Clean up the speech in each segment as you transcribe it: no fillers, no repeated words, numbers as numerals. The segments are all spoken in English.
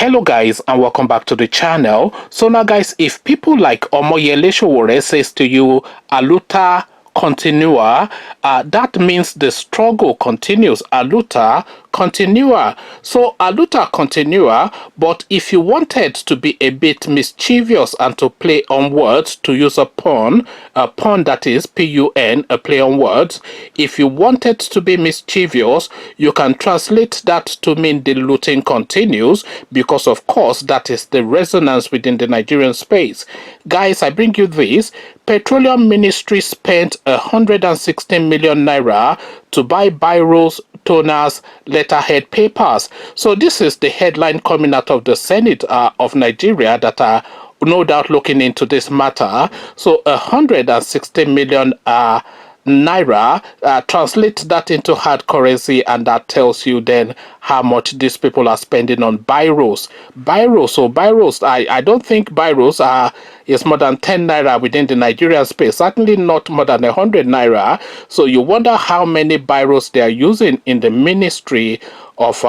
Hello guys, and welcome back to the channel. So now guys, if people like Omoyele Sowore says to you aluta continua, that means the struggle continues. Aluta continua. So aluta continua, but if you wanted to be a bit mischievous and to play on words, to use a pun that is P-U-N, a play on words, if you wanted to be mischievous, you can translate that to mean the looting continues, because of course that is the resonance within the Nigerian space. Guys, I bring you this. Petroleum Ministry spent 116 million naira to buy Biros, toners, letterhead papers. So this is the headline coming out of the Senate of Nigeria that are no doubt looking into this matter. So 160 million naira, translate that into hard currency, and that tells you then how much these people are spending on Biros. So Biros, I don't think Biros is more than 10 naira within the Nigerian space, certainly not more than 100 naira. So you wonder how many Biros they are using in the Ministry of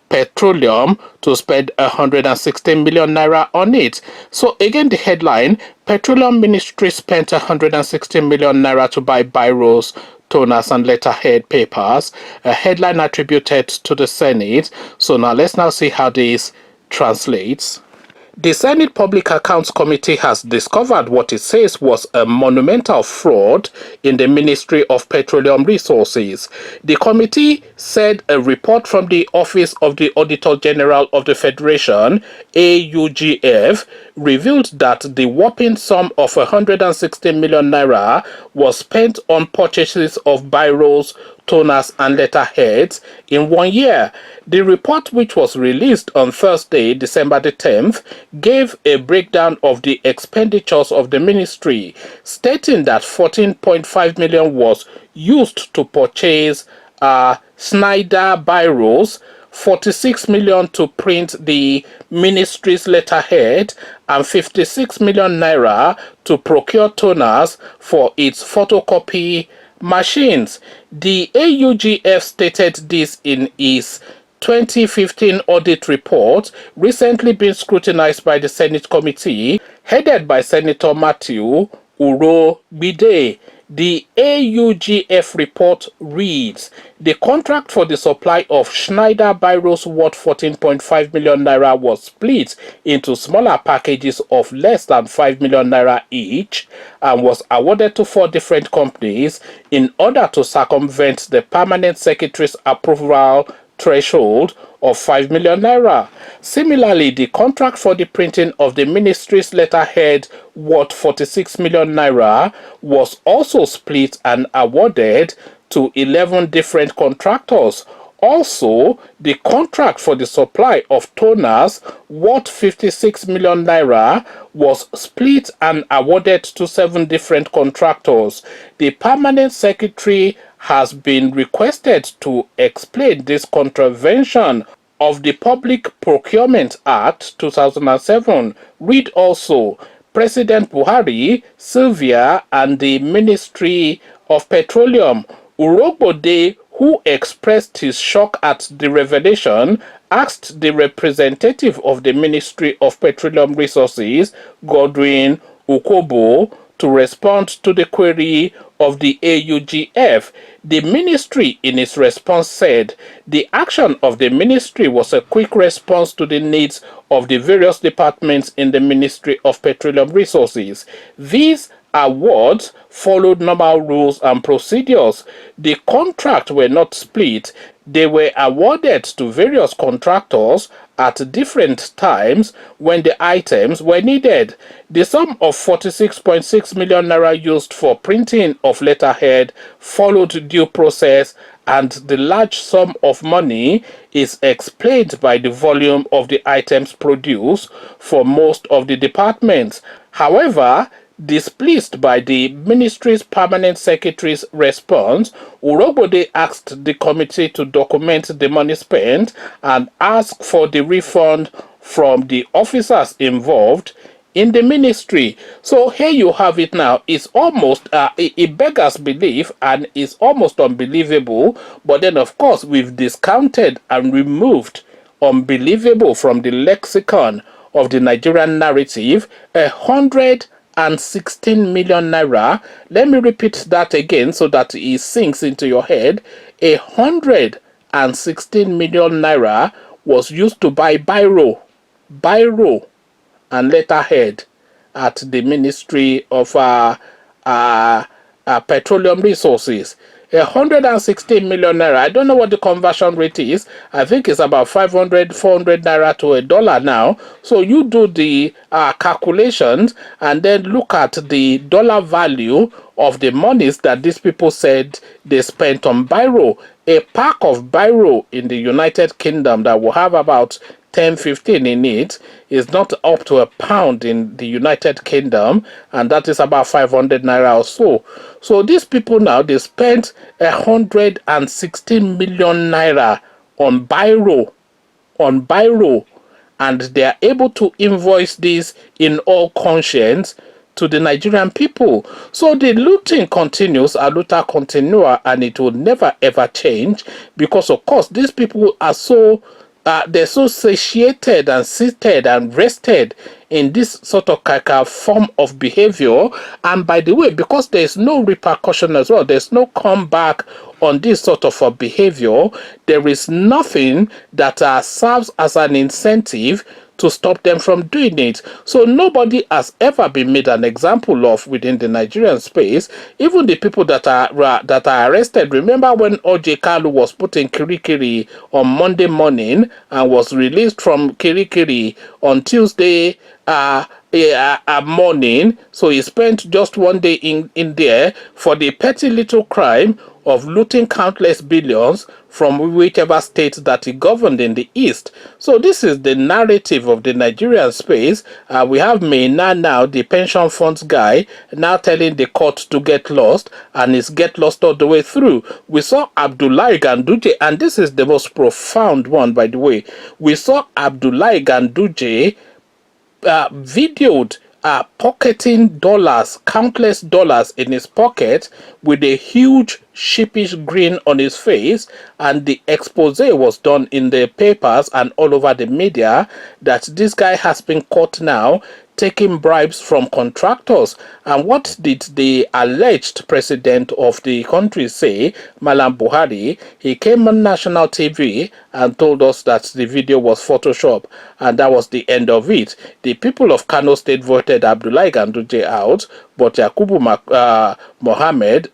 Petroleum to spend 116 million naira on it. So again, the headline: Petroleum Ministry spent 116 million naira to buy Biros, toners and letterhead papers, a headline attributed to the Senate. So now let's see how this translates. The Senate Public Accounts Committee has discovered what it says was a monumental fraud in the Ministry of Petroleum Resources. The committee said a report from the Office of the Auditor General of the Federation, AUGF, revealed that the whopping sum of 160 million naira was spent on purchases of Biros, toners and letterheads in 1 year. The report, which was released on Thursday, December the 10th, gave a breakdown of the expenditures of the ministry, stating that 14.5 million was used to purchase Schneider Biros, 46 million to print the ministry's letterhead, and 56 million naira to procure toners for its photocopy machines. The AUGF stated this in its 2015 audit report, recently been scrutinized by the Senate committee headed by Senator Matthew Urobide. The AUGF report reads: the contract for the supply of Schneider Biros worth 14.5 million naira was split into smaller packages of less than 5 million naira each and was awarded to 4 different companies in order to circumvent the permanent secretary's approval threshold of 5 million naira. Similarly, the contract for the printing of the ministry's letterhead worth 46 million naira was also split and awarded to 11 different contractors. Also, the contract for the supply of toners worth 56 million naira was split and awarded to 7 different contractors. The permanent secretary has been requested to explain this contravention of the Public Procurement Act 2007. Read also: President Buhari, Sylvia, and the Ministry of Petroleum. Urobode, who expressed his shock at the revelation, asked the representative of the Ministry of Petroleum Resources, Godwin Ukobo, to respond to the query of the AUGF. The ministry, in its response, said the action of the ministry was a quick response to the needs of the various departments in the Ministry of Petroleum Resources. These awards followed normal rules and procedures. The contracts were not split. They were awarded to various contractors at different times when the items were needed. The sum of 46.6 million naira used for printing of letterhead followed due process, and the large sum of money is explained by the volume of the items produced for most of the departments. However, displeased by the ministry's permanent secretary's response, Urobode asked the committee to document the money spent and ask for the refund from the officers involved in the ministry. So here you have it now. It's almost, it beggars belief and is almost unbelievable. But then, of course, we've discounted and removed unbelievable from the lexicon of the Nigerian narrative. 116 million naira. Let me repeat that again so that it sinks into your head. 116 million naira was used to buy biro and letterhead at the Ministry of Petroleum Resources. 116 million naira. I don't know what the conversion rate is. I think it's about 500, 400 naira to $1 now. So you do the calculations and then look at the dollar value of the monies that these people said they spent on biro. A pack of biro in the United Kingdom that will have about 10-15 in it is not up to £1 in the United Kingdom, and that is about 500 naira or so. So these people now, they spent 116 million naira on biro, and they are able to invoice this in all conscience to the Nigerian people. So the looting continues, a luta continua, and it will never ever change, because of course these people are so they're so satiated and seated and rested in this sort of form of behavior. And by the way, because there's no repercussion as well, there's no comeback on this sort of behavior, there is nothing that serves as an incentive to stop them from doing it. So nobody has ever been made an example of within the Nigerian space. Even the people that are arrested. Remember when OJ Kalu was put in Kirikiri on Monday morning and was released from Kirikiri on Tuesday morning? So he spent just one day in there for the petty little crime of looting countless billions from whichever state that he governed in the east. So this is the narrative of the Nigerian space. We have Maina now, the pension funds guy, now telling the court to get lost, and it's get lost all the way through. We saw Abdullahi Ganduje, and this is the most profound one, by the way. We saw Abdullahi Ganduje videoed pocketing dollars, countless dollars in his pocket, with a huge sheepish grin on his face, and the expose was done in the papers and all over the media that this guy has been caught now taking bribes from contractors. And what did the alleged president of the country say, Malam Buhari? He came on national TV and told us that the video was Photoshop, and that was the end of it. The people of Kano State voted Abdullahi Ganduje out, but Yakubu Mohammed,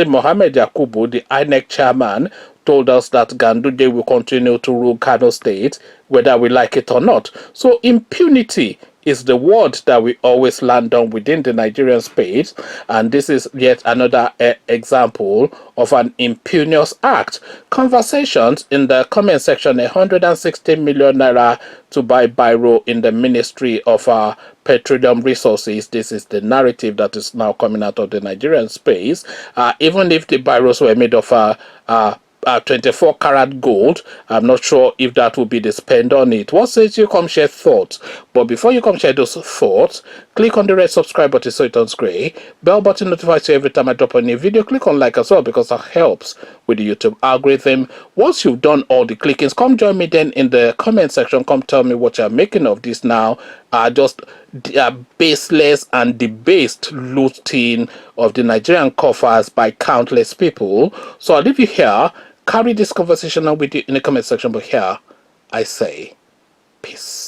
Mohammed Yakubu, the INEC chairman, told us that Ganduje will continue to rule Kano State, whether we like it or not. So impunity is the word that we always land on within the Nigerian space, and this is yet another example of an impunious act. Conversations in the comment section: 160 million naira to buy biro in the Ministry of Petroleum Resources. This is the narrative that is now coming out of the Nigerian space. Even if the biros were made of 24 karat gold, I'm not sure if that will be the spend on it. What says you? Come share thoughts. But before you come share those thoughts, click on the red subscribe button so it turns gray. Bell button notifies you every time I drop a new video. Click on like as well, because that helps with the YouTube algorithm. Once you've done all the clickings, come join me then in the comment section. Come tell me what you're making of this now. Just baseless and debased looting of the Nigerian coffers by countless people. So I'll leave you here. Carry this conversation on with you in the comment section, but here I say peace.